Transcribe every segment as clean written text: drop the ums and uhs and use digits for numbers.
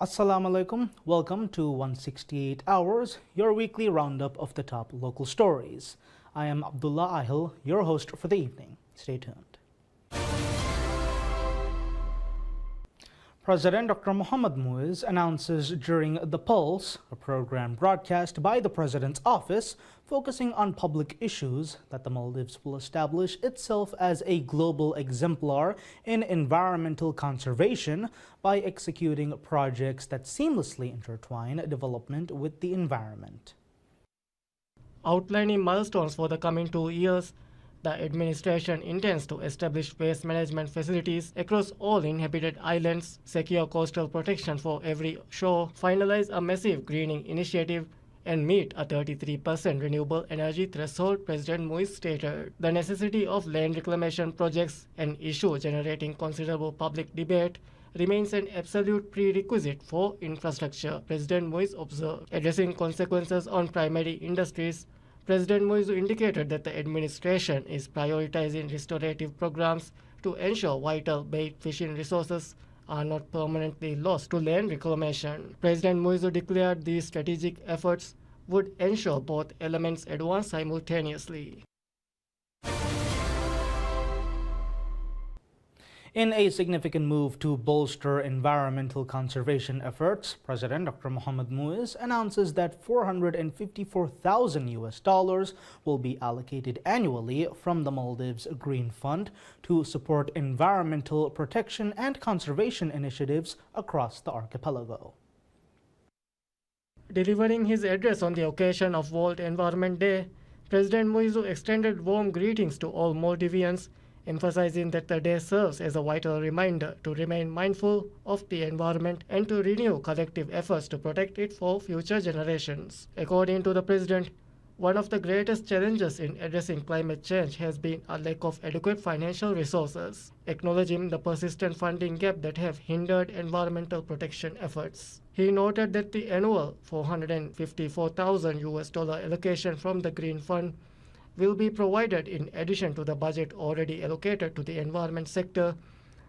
Assalamu alaikum. Welcome to 168 Hours, your weekly roundup of the top local stories. I am Abdullah Ahil, your host for the evening. Stay tuned. President Dr. Mohammad Muiz announces during The Pulse, a program broadcast by the President's office focusing on public issues, that the Maldives will establish itself as a global exemplar in environmental conservation by executing projects that seamlessly intertwine development with the environment. Outlining milestones for the coming 2 years, the administration intends to establish waste management facilities across all inhabited islands, secure coastal protection for every shore, finalize a massive greening initiative, and meet a 33% renewable energy threshold, President Muiz stated. The necessity of land reclamation projects, an issue generating considerable public debate, remains an absolute prerequisite for infrastructure, President Muiz observed. Addressing consequences on primary industries, President Muiz indicated that the administration is prioritizing restorative programs to ensure vital bait fishing resources are not permanently lost to land reclamation. President Muiz declared these strategic efforts would ensure both elements advance simultaneously. In a significant move to bolster environmental conservation efforts, President Dr. Mohammad Muiz announces that $454,000 will be allocated annually from the Maldives Green Fund to support environmental protection and conservation initiatives across the archipelago. Delivering his address on the occasion of World Environment Day, President Muiz extended warm greetings to all Maldivians, emphasizing that the day serves as a vital reminder to remain mindful of the environment and to renew collective efforts to protect it for future generations. According to the President, one of the greatest challenges in addressing climate change has been a lack of adequate financial resources, acknowledging the persistent funding gap that have hindered environmental protection efforts. He noted that the annual $454,000 allocation from the Green Fund will be provided in addition to the budget already allocated to the environment sector,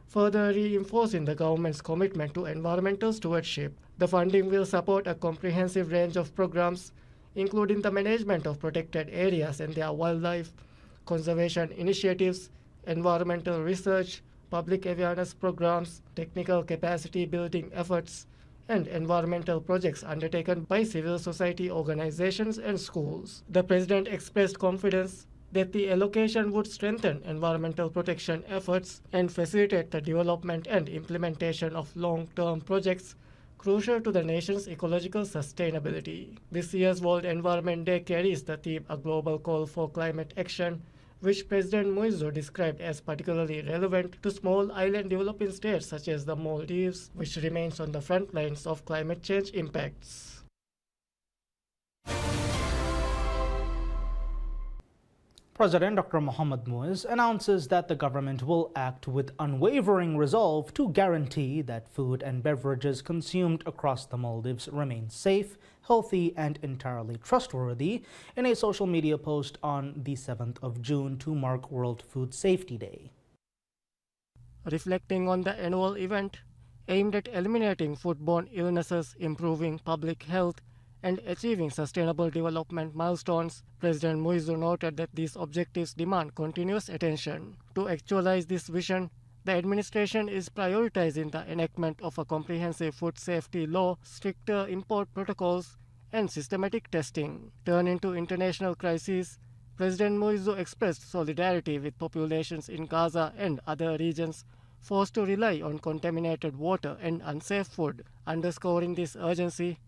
further reinforcing the government's commitment to environmental stewardship. The funding will support a comprehensive range of programs, including the management of protected areas and their wildlife, conservation initiatives, environmental research, public awareness programs, technical capacity building efforts, and environmental projects undertaken by civil society organizations and schools. The President expressed confidence that the allocation would strengthen environmental protection efforts and facilitate the development and implementation of long-term projects crucial to the nation's ecological sustainability. This year's World Environment Day carries the theme A Global Call for Climate Action, which President Muiz described as particularly relevant to small island developing states such as the Maldives, which remains on the front lines of climate change impacts. President Dr. Mohammad Muiz announces that the government will act with unwavering resolve to guarantee that food and beverages consumed across the Maldives remain safe, healthy, and entirely trustworthy in a social media post on the 7th of June to mark World Food Safety Day. Reflecting on the annual event aimed at eliminating foodborne illnesses, improving public health, and achieving sustainable development milestones, President Muiz noted that these objectives demand continuous attention. To actualize this vision, the administration is prioritizing the enactment of a comprehensive food safety law, stricter import protocols, and systematic testing. Turning to international crises, President Muiz expressed solidarity with populations in Gaza and other regions forced to rely on contaminated water and unsafe food. Underscoring this urgency,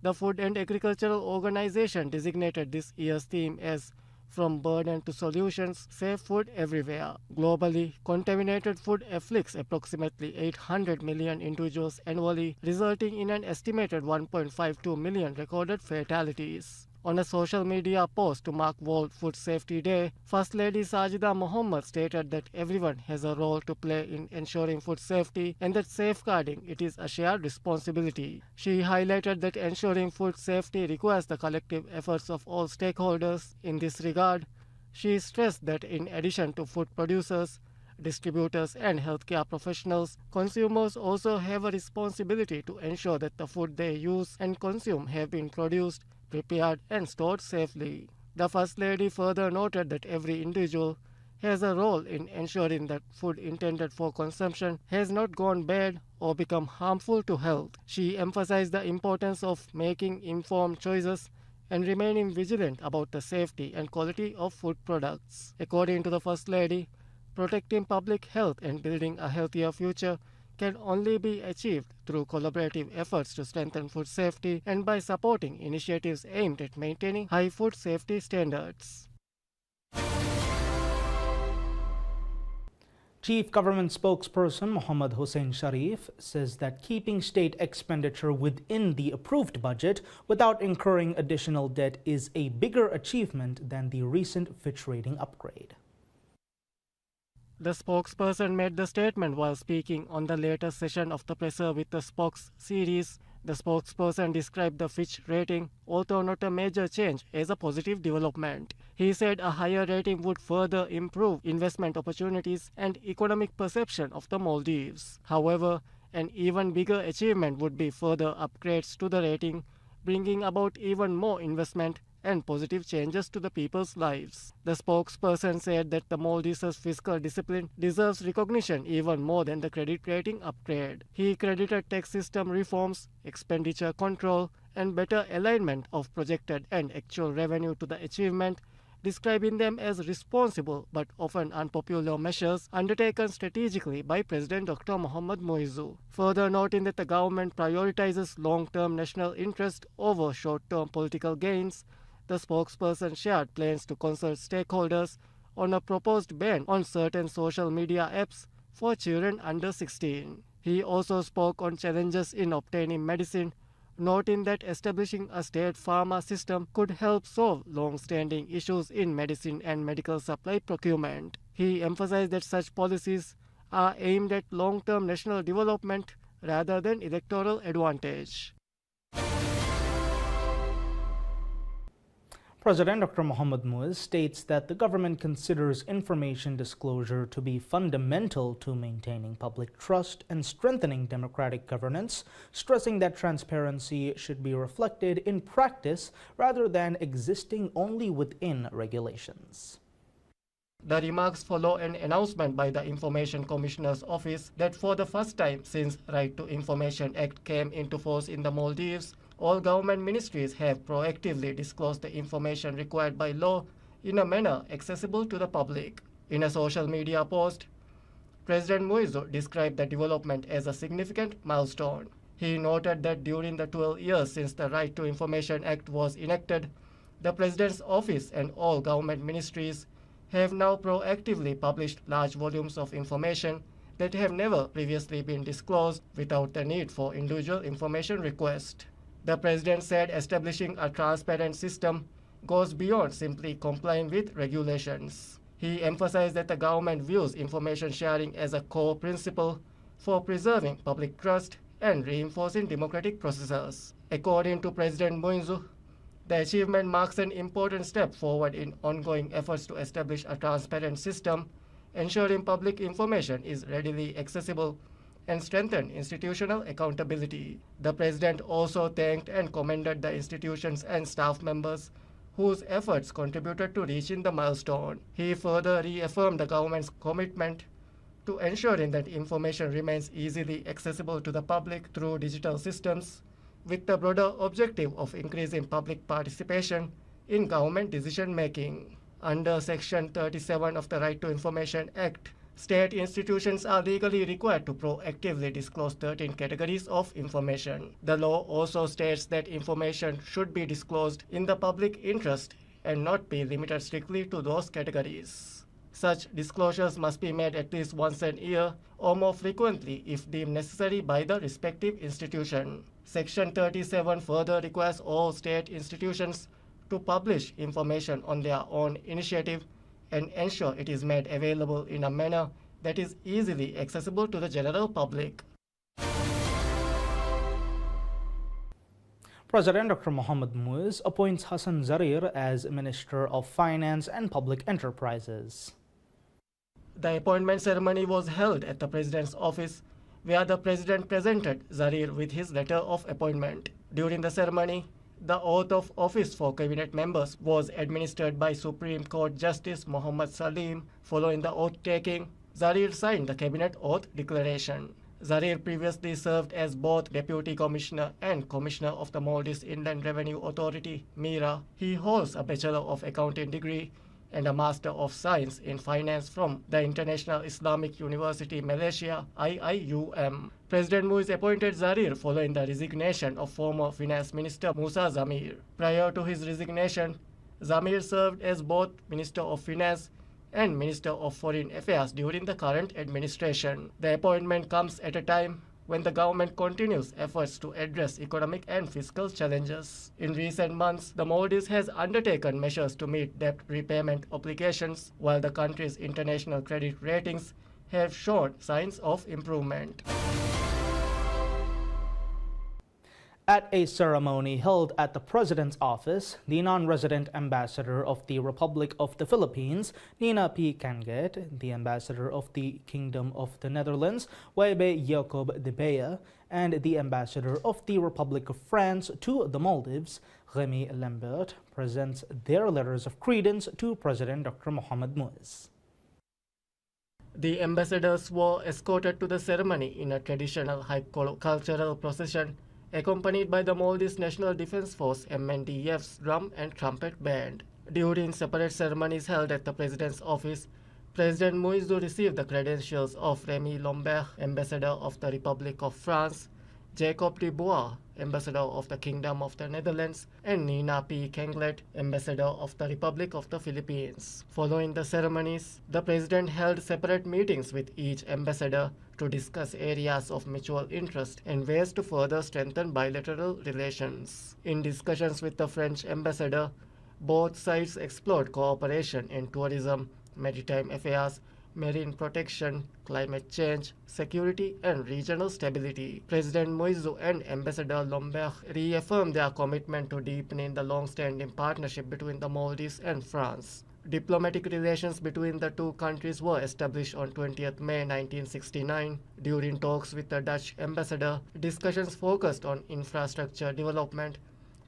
the Food and Agricultural Organization designated this year's theme as From Burden to Solutions, Safe Food Everywhere. Globally, contaminated food afflicts approximately 800 million individuals annually, resulting in an estimated 1.52 million recorded fatalities. On a social media post to mark World Food Safety Day, First Lady Sajida Mohammed stated that everyone has a role to play in ensuring food safety and that safeguarding it is a shared responsibility. She highlighted that ensuring food safety requires the collective efforts of all stakeholders. In this regard, she stressed that in addition to food producers, distributors, and healthcare professionals, consumers also have a responsibility to ensure that the food they use and consume have been produced, prepared, and stored safely. The First Lady further noted that every individual has a role in ensuring that food intended for consumption has not gone bad or become harmful to health. She emphasized the importance of making informed choices and remaining vigilant about the safety and quality of food products. According to the First Lady, protecting public health and building a healthier future can only be achieved through collaborative efforts to strengthen food safety and by supporting initiatives aimed at maintaining high food safety standards. Chief Government Spokesperson Mohammad Hussein Sharif says that keeping state expenditure within the approved budget without incurring additional debt is a bigger achievement than the recent Fitch rating upgrade. The spokesperson made the statement while speaking on the latest session of the Presser with the Spokes series. The spokesperson described the Fitch rating, although not a major change, as a positive development. He said a higher rating would further improve investment opportunities and economic perception of the Maldives. However, an even bigger achievement would be further upgrades to the rating, bringing about even more investment and positive changes to the people's lives. The spokesperson said that the Maldives' fiscal discipline deserves recognition even more than the credit rating upgrade. He credited tax system reforms, expenditure control, and better alignment of projected and actual revenue to the achievement, describing them as responsible but often unpopular measures undertaken strategically by President Dr. Mohammad Muizzu. Further noting that the government prioritizes long-term national interest over short-term political gains, the spokesperson shared plans to consult stakeholders on a proposed ban on certain social media apps for children under 16. He also spoke on challenges in obtaining medicine, noting that establishing a state pharma system could help solve long-standing issues in medicine and medical supply procurement. He emphasized that such policies are aimed at long-term national development rather than electoral advantage. President Dr. Mohammad Muizz states that the government considers information disclosure to be fundamental to maintaining public trust and strengthening democratic governance, stressing that transparency should be reflected in practice rather than existing only within regulations. The remarks follow an announcement by the Information Commissioner's Office that for the first time since Right to Information Act came into force in the Maldives, all government ministries have proactively disclosed the information required by law in a manner accessible to the public. In a social media post, President Muizzu described the development as a significant milestone. He noted that during the 12 years since the Right to Information Act was enacted, the President's office and all government ministries have now proactively published large volumes of information that have never previously been disclosed without the need for individual information request. The President said establishing a transparent system goes beyond simply complying with regulations. He emphasized that the government views information sharing as a core principle for preserving public trust and reinforcing democratic processes. According to President Muizzu, the achievement marks an important step forward in ongoing efforts to establish a transparent system, ensuring public information is readily accessible and strengthen institutional accountability. The President also thanked and commended the institutions and staff members whose efforts contributed to reaching the milestone. He further reaffirmed the government's commitment to ensuring that information remains easily accessible to the public through digital systems, with the broader objective of increasing public participation in government decision-making. Under Section 37 of the Right to Information Act, state institutions are legally required to proactively disclose 13 categories of information. The law also states that information should be disclosed in the public interest and not be limited strictly to those categories. Such disclosures must be made at least once a year or more frequently if deemed necessary by the respective institution. Section 37 further requires all state institutions to publish information on their own initiative and ensure it is made available in a manner that is easily accessible to the general public. President Dr. Mohammad Muizz appoints Hassan Zarir as Minister of Finance and Public Enterprises. The appointment ceremony was held at the president's office, where the president presented Zarir with his letter of appointment. During the ceremony, the oath of office for cabinet members was administered by Supreme Court Justice Mohammad Salim. Following the oath taking, Zarir signed the cabinet oath declaration. Zarir previously served as both Deputy Commissioner and Commissioner of the Maldives Inland Revenue Authority, MIRA. He holds a Bachelor of Accounting degree and a Master of Science in Finance from the International Islamic University Malaysia, IIUM. President Muiz appointed Zarir following the resignation of former Finance Minister Musa Zamir. Prior to his resignation, Zamir served as both Minister of Finance and Minister of Foreign Affairs during the current administration. The appointment comes at a time when the government continues efforts to address economic and fiscal challenges. In recent months, the Maldives has undertaken measures to meet debt repayment obligations, while the country's international credit ratings have shown signs of improvement. At a ceremony held at the President's office, the non-resident ambassador of the Republic of the Philippines, Nina P. Canget, the ambassador of the Kingdom of the Netherlands, Webe Jacob de Bea, and the ambassador of the Republic of France to the Maldives, Remy Lambert, presents their letters of credence to President Dr. Mohamed Muiz. The ambassadors were escorted to the ceremony in a traditional high cultural procession, accompanied by the Maldives National Defense Force MNDF's drum and trumpet band. During separate ceremonies held at the President's office, President Muiz received the credentials of Remy Lambert, Ambassador of the Republic of France, Jacob de Bois, Ambassador of the Kingdom of the Netherlands, and Nina P. Canget, Ambassador of the Republic of the Philippines. Following the ceremonies, the President held separate meetings with each ambassador to discuss areas of mutual interest and ways to further strengthen bilateral relations. In discussions with the French ambassador, both sides explored cooperation in tourism, maritime affairs, marine protection, climate change, security, and regional stability. President Muiz and Ambassador Lambert reaffirmed their commitment to deepening the long-standing partnership between the Maldives and France. Diplomatic relations between the two countries were established on 20th May 1969. During talks with the Dutch ambassador, discussions focused on infrastructure development,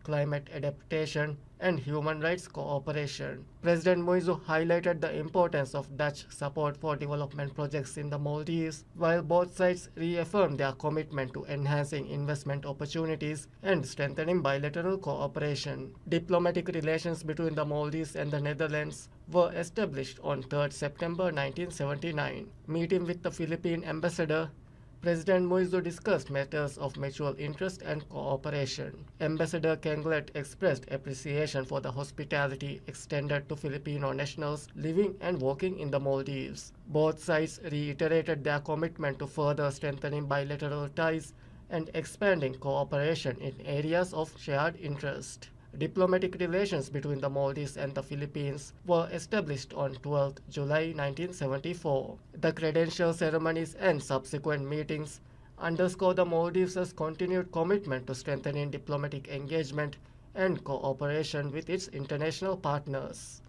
climate adaptation, and human rights cooperation. President Muiz highlighted the importance of Dutch support for development projects in the Maldives, while both sides reaffirmed their commitment to enhancing investment opportunities and strengthening bilateral cooperation. Diplomatic relations between the Maldives and the Netherlands were established on 3 September 1979. Meeting with the Philippine ambassador, President Muiz discussed matters of mutual interest and cooperation. Ambassador Canget expressed appreciation for the hospitality extended to Filipino nationals living and working in the Maldives. Both sides reiterated their commitment to further strengthening bilateral ties and expanding cooperation in areas of shared interest. Diplomatic relations between the Maldives and the Philippines were established on 12 July 1974. The credential ceremonies and subsequent meetings underscore the Maldives' continued commitment to strengthening diplomatic engagement and cooperation with its international partners.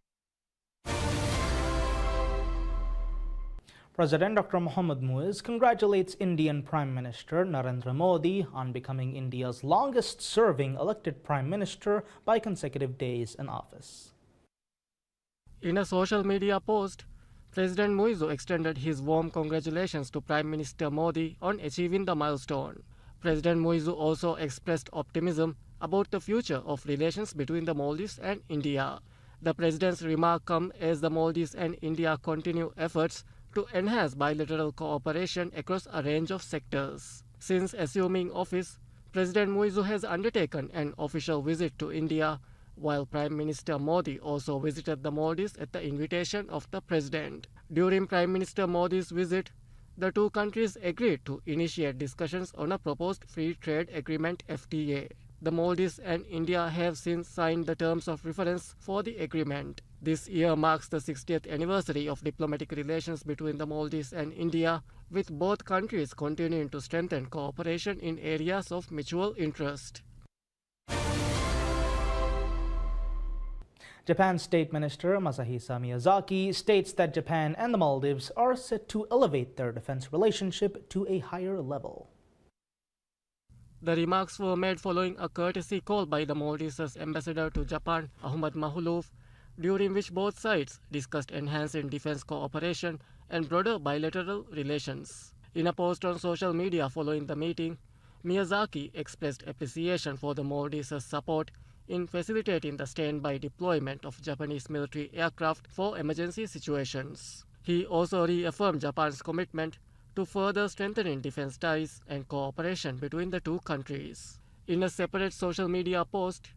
President Dr. Mohamed Muiz congratulates Indian Prime Minister Narendra Modi on becoming India's longest-serving elected Prime Minister by consecutive days in office. In a social media post, President Muiz extended his warm congratulations to Prime Minister Modi on achieving the milestone. President Muiz also expressed optimism about the future of relations between the Maldives and India. The president's remark comes as the Maldives and India continue efforts to enhance bilateral cooperation across a range of sectors. Since assuming office, President Muiz has undertaken an official visit to India, while Prime Minister Modi also visited the Maldives at the invitation of the President. During Prime Minister Modi's visit, the two countries agreed to initiate discussions on a proposed free trade agreement FTA. The Maldives and India have since signed the terms of reference for the agreement. This year marks the 60th anniversary of diplomatic relations between the Maldives and India, with both countries continuing to strengthen cooperation in areas of mutual interest. Japan's State Minister Masahisa Miyazaki states that Japan and the Maldives are set to elevate their defense relationship to a higher level. The remarks were made following a courtesy call by the Maldives' ambassador to Japan, Ahmad Mahlouf, during which both sides discussed enhancing defense cooperation and broader bilateral relations. In a post on social media following the meeting, Miyazaki expressed appreciation for the Maldives' support in facilitating the standby deployment of Japanese military aircraft for emergency situations. He also reaffirmed Japan's commitment to further strengthening defense ties and cooperation between the two countries. In a separate social media post,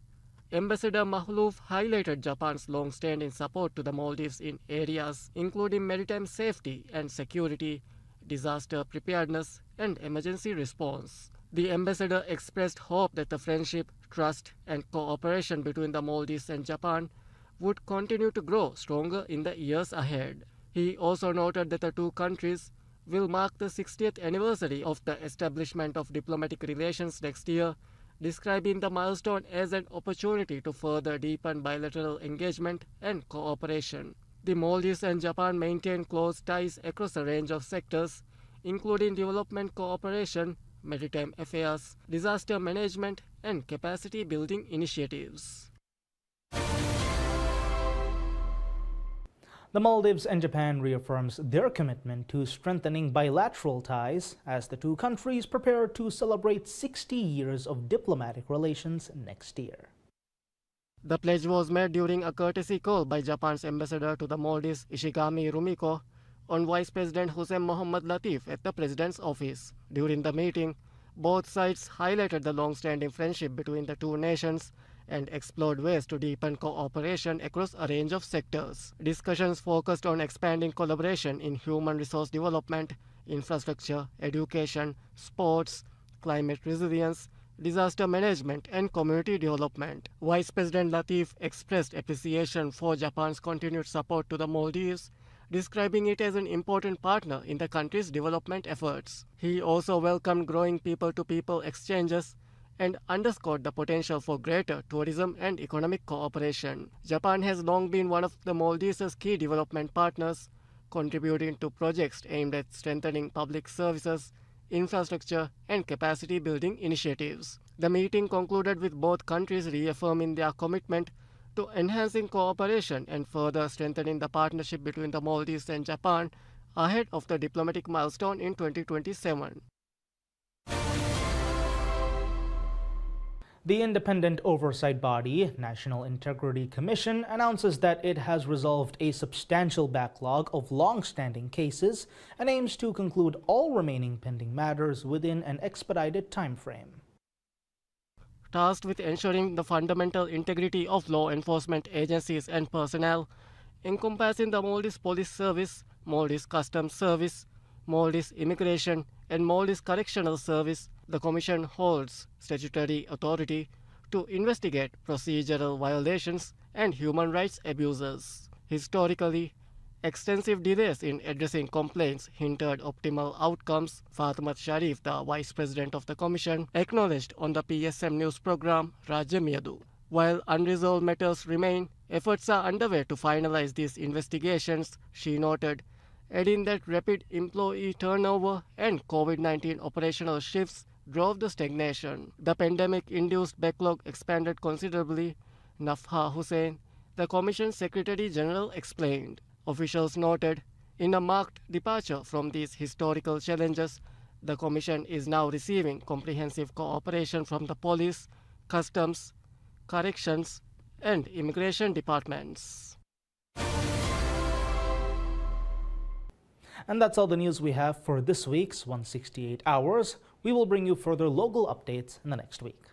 Ambassador Mahlouf highlighted Japan's long-standing support to the Maldives in areas including maritime safety and security, disaster preparedness, and emergency response. The ambassador expressed hope that the friendship, trust, and cooperation between the Maldives and Japan would continue to grow stronger in the years ahead. He also noted that the two countries will mark the 60th anniversary of the establishment of diplomatic relations next year, describing the milestone as an opportunity to further deepen bilateral engagement and cooperation. The Maldives and Japan maintain close ties across a range of sectors, including development cooperation, maritime affairs, disaster management, and capacity building initiatives. The Maldives and Japan reaffirms their commitment to strengthening bilateral ties as the two countries prepare to celebrate 60 years of diplomatic relations next year. The pledge was made during a courtesy call by Japan's ambassador to the Maldives, Ishigami Rumiko, on Vice President Hussein Mohammad Latif at the President's office. During the meeting, both sides highlighted the long-standing friendship between the two nations and explored ways to deepen cooperation across a range of sectors. Discussions focused on expanding collaboration in human resource development, infrastructure, education, sports, climate resilience, disaster management, and community development. Vice President Latif expressed appreciation for Japan's continued support to the Maldives, describing it as an important partner in the country's development efforts. He also welcomed growing people-to-people exchanges and underscored the potential for greater tourism and economic cooperation. Japan has long been one of the Maldives' key development partners, contributing to projects aimed at strengthening public services, infrastructure, and capacity building initiatives. The meeting concluded with both countries reaffirming their commitment to enhancing cooperation and further strengthening the partnership between the Maldives and Japan ahead of the diplomatic milestone in 2027. The independent oversight body, National Integrity Commission, announces that it has resolved a substantial backlog of long-standing cases and aims to conclude all remaining pending matters within an expedited timeframe. Tasked with ensuring the fundamental integrity of law enforcement agencies and personnel, encompassing the Maldives Police Service, Maldives Customs Service, Maldives Immigration, and Maldives Correctional Service, the Commission holds statutory authority to investigate procedural violations and human rights abuses. Historically, extensive delays in addressing complaints hindered optimal outcomes, Fatmat Sharif, the Vice President of the Commission, acknowledged on the PSM news program Rajya Miyadu. While unresolved matters remain, efforts are underway to finalize these investigations, she noted, adding that rapid employee turnover and COVID-19 operational shifts drove the stagnation. The pandemic-induced backlog expanded considerably, Nafha Hussain, the Commission Secretary General, explained. Officials noted, in a marked departure from these historical challenges, the Commission is now receiving comprehensive cooperation from the police, customs, corrections, and immigration departments. And that's all the news we have for this week's 168 Hours. We will bring you further local updates in the next week.